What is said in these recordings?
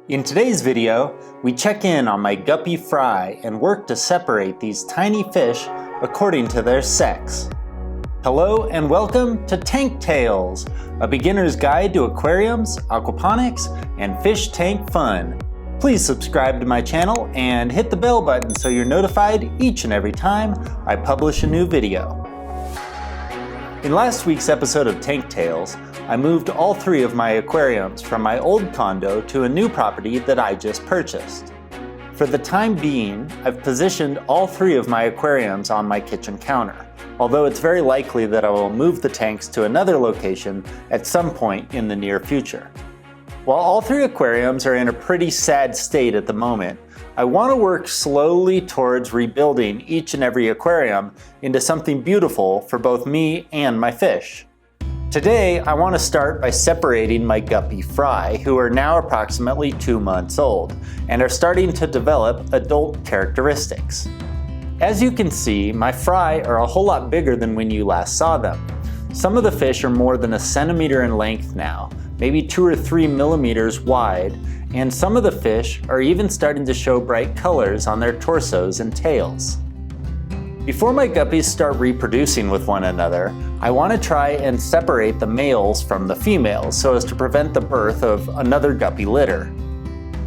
In today's video, we check in on my guppy fry and work to separate these tiny fish according to their sex. Hello and welcome to Tank Tales, a beginner's guide to aquariums, aquaponics, and fish tank fun. Please subscribe to my channel and hit the bell button so you're notified each and every time I publish a new video. In last week's episode of Tank Tales, I moved all three of my aquariums from my old condo to a new property that I just purchased. For the time being, I've positioned all three of my aquariums on my kitchen counter, although it's very likely that I will move the tanks to another location at some point in the near future. While all three aquariums are in a pretty sad state at the moment, I want to work slowly towards rebuilding each and every aquarium into something beautiful for both me and my fish. Today, I want to start by separating my guppy fry, who are now approximately 2 months old and are starting to develop adult characteristics. As you can see, my fry are a whole lot bigger than when you last saw them. Some of the fish are more than 1 centimeter in length now, maybe 2 or 3 millimeters wide, and some of the fish are even starting to show bright colors on their torsos and tails. Before my guppies start reproducing with one another, I want to try and separate the males from the females so as to prevent the birth of another guppy litter.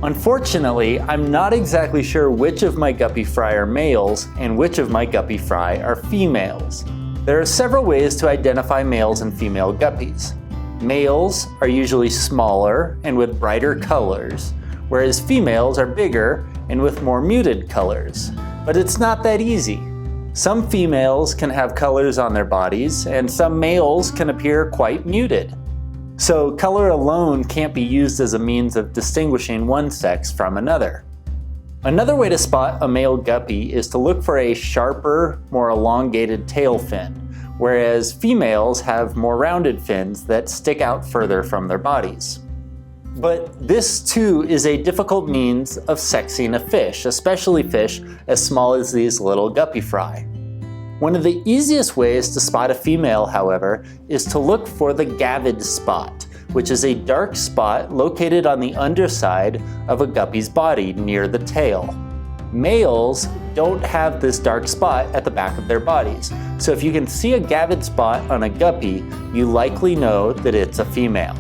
Unfortunately, I'm not exactly sure which of my guppy fry are males and which of my guppy fry are females. There are several ways to identify males and female guppies. Males are usually smaller and with brighter colors, whereas females are bigger and with more muted colors. But it's not that easy. Some females can have colors on their bodies, and some males can appear quite muted. So color alone can't be used as a means of distinguishing one sex from another. Another way to spot a male guppy is to look for a sharper, more elongated tail fin, whereas females have more rounded fins that stick out further from their bodies. But this too is a difficult means of sexing a fish, especially fish as small as these little guppy fry. One of the easiest ways to spot a female, however, is to look for the gavid spot, which is a dark spot located on the underside of a guppy's body near the tail. Males don't have this dark spot at the back of their bodies, so if you can see a gavid spot on a guppy, you likely know that it's a female.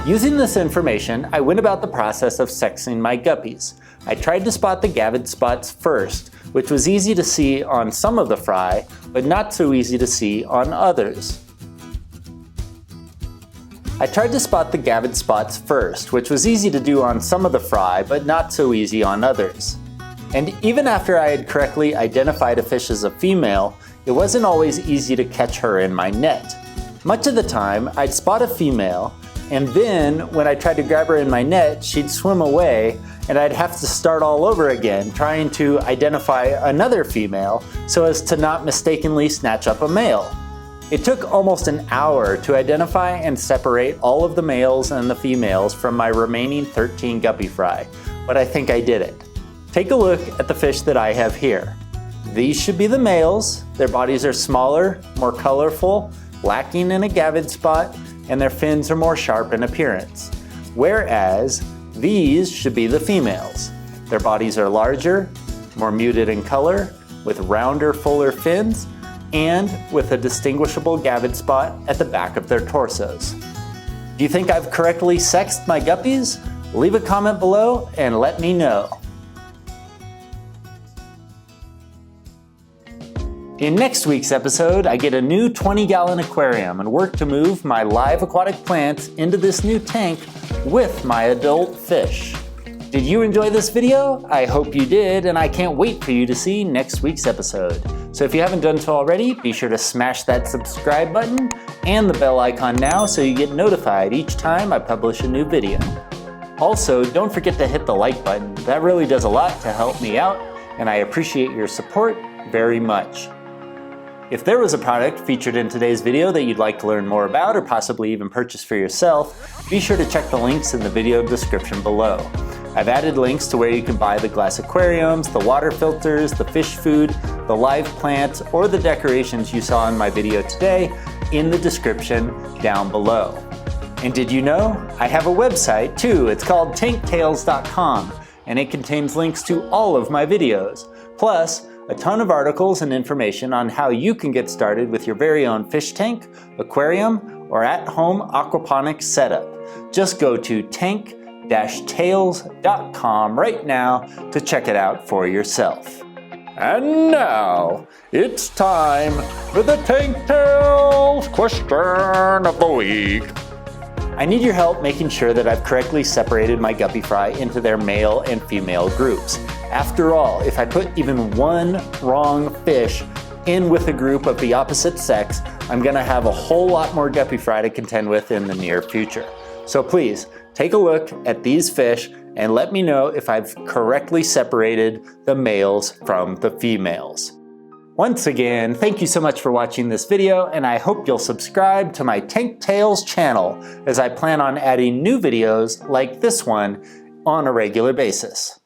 Using this information, I went about the process of sexing my guppies. I tried to spot the gavid spots first, which was easy to see on some of the fry, but not so easy to see on others. I tried to spot the gavid spots first, which was easy to do on some of the fry, but not so easy on others. And even after I had correctly identified a fish as a female, it wasn't always easy to catch her in my net. Much of the time, I'd spot a female, and then when I tried to grab her in my net, she'd swim away, and I'd have to start all over again, trying to identify another female so as to not mistakenly snatch up a male. It took almost an hour to identify and separate all of the males and the females from my remaining 13 guppy fry, but I think I did it. Take a look at the fish that I have here. These should be the males. Their bodies are smaller, more colorful, lacking in a gavid spot, and their fins are more sharp in appearance. Whereas these should be the females. Their bodies are larger, more muted in color, with rounder, fuller fins, and with a distinguishable gavid spot at the back of their torsos. Do you think I've correctly sexed my guppies? Leave a comment below and let me know. In next week's episode, I get a new 20-gallon aquarium and work to move my live aquatic plants into this new tank with my adult fish. Did you enjoy this video? I hope you did, and I can't wait for you to see next week's episode. So if you haven't done so already, be sure to smash that subscribe button and the bell icon now so you get notified each time I publish a new video. Also, don't forget to hit the like button. That really does a lot to help me out, and I appreciate your support very much. If there was a product featured in today's video that you'd like to learn more about or possibly even purchase for yourself, be sure to check the links in the video description below. I've added links to where you can buy the glass aquariums, the water filters, the fish food, the live plants, or the decorations you saw in my video today in the description down below. And did you know? I have a website too. It's called tanktales.com, and it contains links to all of my videos, plus a ton of articles and information on how you can get started with your very own fish tank, aquarium, or at-home aquaponics setup. Just go to tank-tales.com right now to check it out for yourself. And now, it's time for the Tank Tales question of the week. I need your help making sure that I've correctly separated my guppy fry into their male and female groups. After all, if I put even one wrong fish in with a group of the opposite sex, I'm gonna have a whole lot more guppy fry to contend with in the near future. So please, take a look at these fish and let me know if I've correctly separated the males from the females. Once again, thank you so much for watching this video, and I hope you'll subscribe to my Tank Tales channel as I plan on adding new videos like this one on a regular basis.